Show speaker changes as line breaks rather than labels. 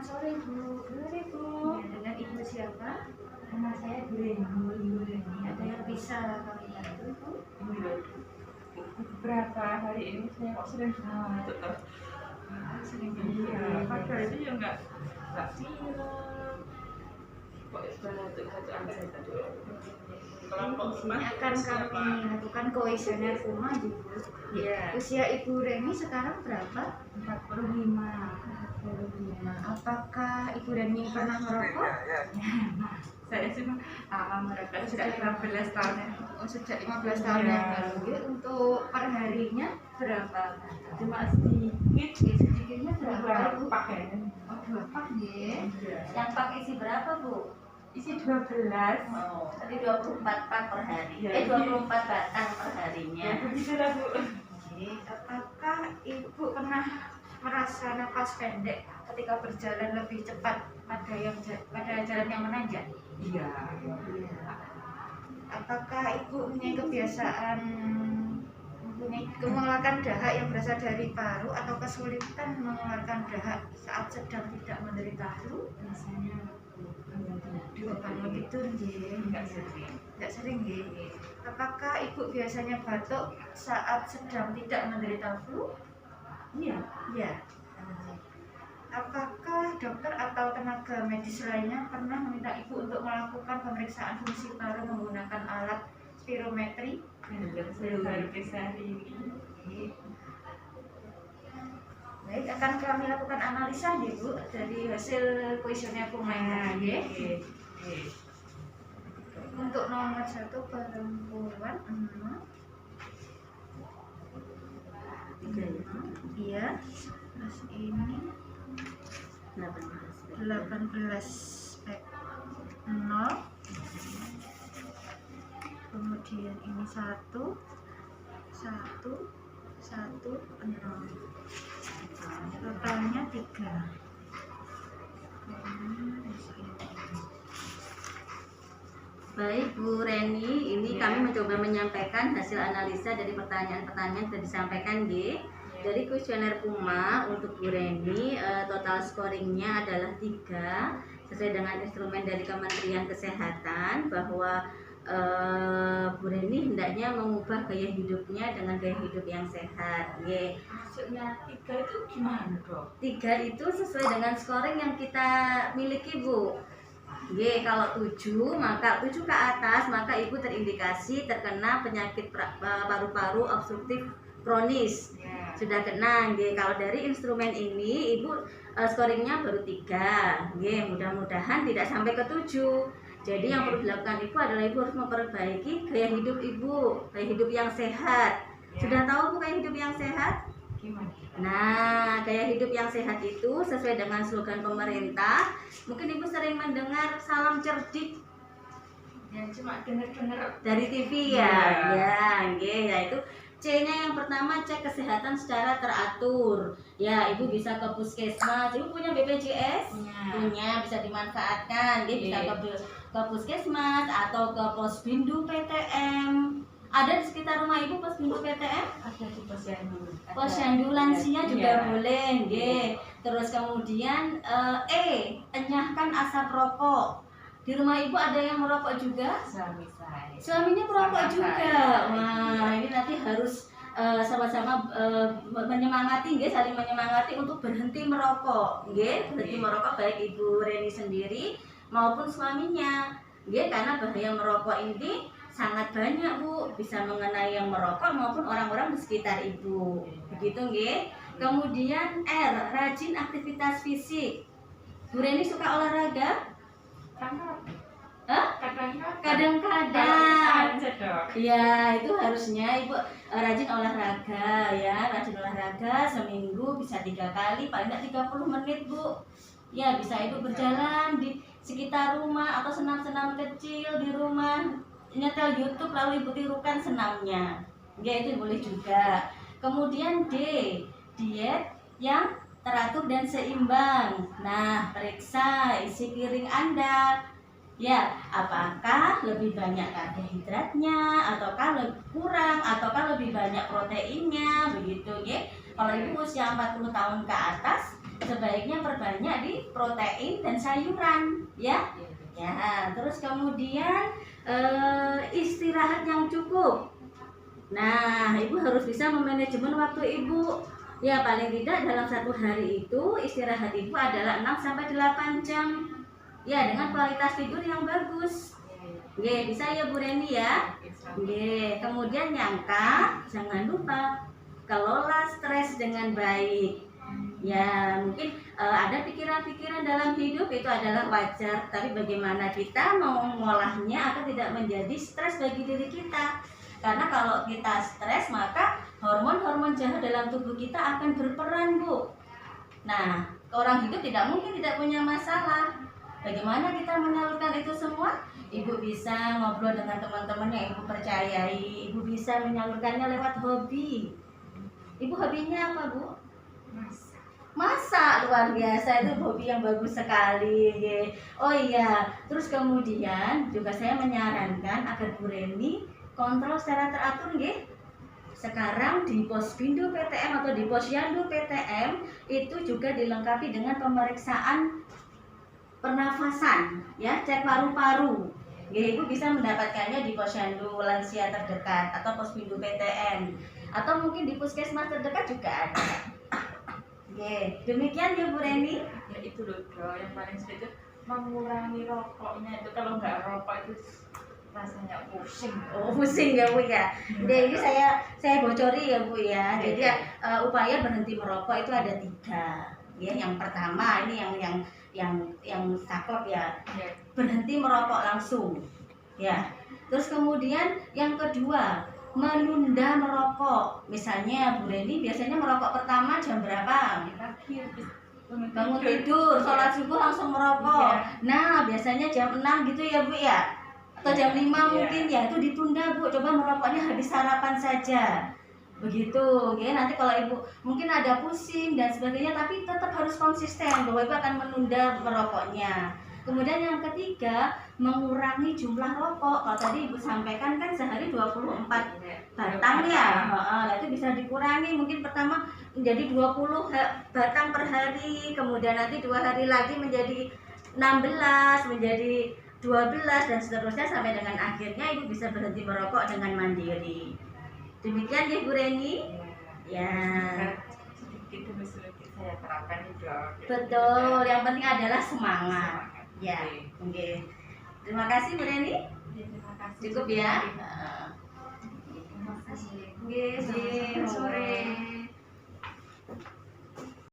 sore Bu.
Sore Bu.
Ya, dengan Ibu siapa?
Nama saya Bu Reni.
Ada yang bisa kami bantu Bu?
Beberapa hari ini saya kok sering ngantuk toh.
Sering
Iya, padahal itu ya nggak pilek. Kok ngantuk-ngantukan saya tadi.
Ini akan kami lakukan kuesioner rumah Bu.
Iya.
Usia Ibu Reni sekarang berapa?
45.
Apakah Ibu Reni pernah merokok?
Saya sih mereka sudah 15 tahun ya.
Oh, sejak 15 tahun yang lalu. Untuk perharinya berapa?
Cuma sedikit.
Sedikitnya berapa Bu?
Pakai.
Oh, 2 pak ya.
Yang pak isi berapa Bu?
Isi 12.
Oh, tadi 24 pak per hari.
Ya,
24 batang per harinya.
Ya begitulah Bu.
Oke, apakah Ibu pernah merasa napas pendek ketika berjalan lebih cepat pada jalan yang menanjak?
Iya.
Apakah Ibu punya kebiasaan mengeluarkan dahak yang berasal dari paru atau kesulitan mengeluarkan dahak saat sedang tidak menderita flu?
Biasanya
Bangun tidur nggih.
enggak sering.
Enggak sering nggih. Apakah Ibu biasanya batuk saat sedang tidak menderita flu?
Iya.
Ya. Apakah dokter atau tenaga medis lainnya pernah meminta Ibu untuk melakukan pemeriksaan fungsi paru menggunakan alat spirometri?
Saya baru bisa hari ini.
Baik, akan kami lakukan analisa ya Bu dari hasil kuesioner pemain ya. Untuk nomor 1 perempuan 6. Iya. Terus ini 18 spek 0. Kemudian ini 1 1 1 0. Totalnya 3.
Baik Bu Reni, ini kami mencoba menyampaikan hasil analisa dari pertanyaan-pertanyaan yang sudah disampaikan G. Dari kuesioner Puma untuk Bu Reni, total scoringnya adalah 3 sesuai dengan instrumen dari Kementerian Kesehatan bahwa Bu Reni hendaknya mengubah gaya hidupnya dengan gaya hidup yang sehat. Y.
Maksudnya 3 itu gimana Dok?
3 itu sesuai dengan scoring yang kita miliki Bu. Y, kalau 7 maka 7 ke atas maka Ibu terindikasi terkena penyakit paru-paru obstruktif kronis.
Ya.
Sudah kena. Y, kalau dari instrumen ini Ibu scoringnya baru 3. Y, mudah-mudahan tidak sampai ke 7. Jadi yang perlu dilakukan Ibu adalah Ibu harus memperbaiki gaya hidup Ibu, gaya hidup yang sehat. Sudah tahu Bu gaya hidup yang sehat?
Gimana?
Nah, gaya hidup yang sehat itu sesuai dengan slogan pemerintah. Mungkin Ibu sering mendengar salam cerdik
Ya cuma dengar-dengar
dari TV ya. Ya, yaitu C-nya yang pertama cek kesehatan secara teratur. Ya, Ibu bisa ke puskesmas. Ibu punya BPJS? Punya, bisa dimanfaatkan. Dia bisa ke puskesmas atau ke Posbindu PTM. Ada di sekitar rumah Ibu Posbindu PTM?
ada di posyandu.
Posyandu lansia juga
Iya.
boleh, nggih. Terus kemudian enyahkan asap rokok. Di rumah Ibu ada yang merokok juga?
Suami saya.
Suaminya merokok
Sama
juga.
saya.
Wah, ini nanti harus sama-sama menyemangati, nggih, saling menyemangati untuk berhenti merokok, nggih. Berhenti merokok baik Ibu Reni sendiri maupun suaminya, nggih, karena bahaya merokok ini sangat banyak Bu, bisa mengenai yang merokok maupun orang-orang di sekitar Ibu. Begitu nggih. Kemudian R, rajin aktivitas fisik. Bu Reni suka olahraga? Kadang-kadang.
Aja Dok.
Ya, itu harusnya Ibu rajin olahraga ya, rajin olahraga seminggu bisa 3 kali, paling tidak 30 menit Bu. Ya, bisa Ibu berjalan di sekitar rumah atau senam-senam kecil di rumah. Nyetel YouTube lalu Ibu tirukan senamnya. Ya, itu boleh juga. Kemudian D, diet yang teratur dan seimbang. Nah, periksa isi piring Anda. Ya, apakah lebih banyak karbohidratnya ataukah lebih kurang ataukah lebih banyak proteinnya begitu ya. Kalau Ibu usia 40 tahun ke atas sebaiknya perbanyak di protein dan sayuran, ya.
Iya.
Ya, terus kemudian istirahat yang cukup. Nah, ibu harus bisa memanajemen waktu ibu. Ya, paling tidak dalam satu hari itu istirahat ibu adalah 6 sampai 8 jam. Ya, dengan kualitas tidur yang bagus. Oke, bisa ya Bu Reni ya. Oke, kemudian nyangka, jangan lupa kelola stres dengan baik. Ya, mungkin ada pikiran-pikiran dalam hidup itu adalah wajar, tapi bagaimana kita mau mengolahnya agar tidak menjadi stres bagi diri kita. Karena kalau kita stres, maka hormon-hormon jahat dalam tubuh kita akan berperan, Bu. Nah, orang hidup tidak mungkin tidak punya masalah. Bagaimana kita menyalurkan itu semua? Ibu bisa ngobrol dengan teman-teman yang ibu percayai. Ibu bisa menyalurkannya lewat hobi. Ibu hobinya apa, Bu? Masak. Luar biasa, itu hobi yang bagus sekali. Oh iya, terus kemudian juga saya menyarankan agar Bu Reni kontrol secara teratur, nggih. Sekarang di Posbindu PTM atau di Posyandu PTM itu juga dilengkapi dengan pemeriksaan pernafasan, ya, cek paru-paru. Ibu bisa mendapatkannya di Posyandu lansia terdekat atau Posbindu PTM atau mungkin di puskesmas terdekat juga ada. Demikian ya Bu Reni.
Ya itu loh Dok, yang paling sulit itu mengurangi rokoknya itu. Kalau nggak rokok itu rasanya pusing.
Oh, pusing ya Bu ya. Jadi ini saya bocori ya Bu ya. Jadi upaya berhenti merokok itu ada 3. Ya, yang pertama ini yang saklek ya. Berhenti merokok langsung. Ya. Terus kemudian yang kedua, menunda merokok. Misalnya Bu Reni biasanya merokok pertama jam berapa? Bangun tidur, sholat subuh langsung merokok. Nah, biasanya jam 6 gitu ya Bu ya. Atau jam 5 mungkin ya, itu ditunda Bu. Coba merokoknya habis sarapan saja. Begitu, ya. Nanti kalau Ibu mungkin ada pusing dan sebagainya, tapi tetap harus konsisten bahwa Ibu akan menunda merokoknya. Kemudian yang ketiga, mengurangi jumlah rokok. Kalau tadi Ibu sampaikan kan sehari 24 batang ya. Itu bisa dikurangi, mungkin pertama menjadi 20 batang per hari, kemudian nanti 2 hari lagi menjadi 16, menjadi 12 dan seterusnya sampai dengan akhirnya Ibu bisa berhenti merokok dengan mandiri. Demikian ya Bu Reni. Ya.
Sedikit demi sedikit saya terapkan itu.
Betul, yang penting adalah semangat. Ya, oke. Terima kasih Bu Reni.
Terima kasih.
Cukup ya.
Terima kasih.
Oke, sore.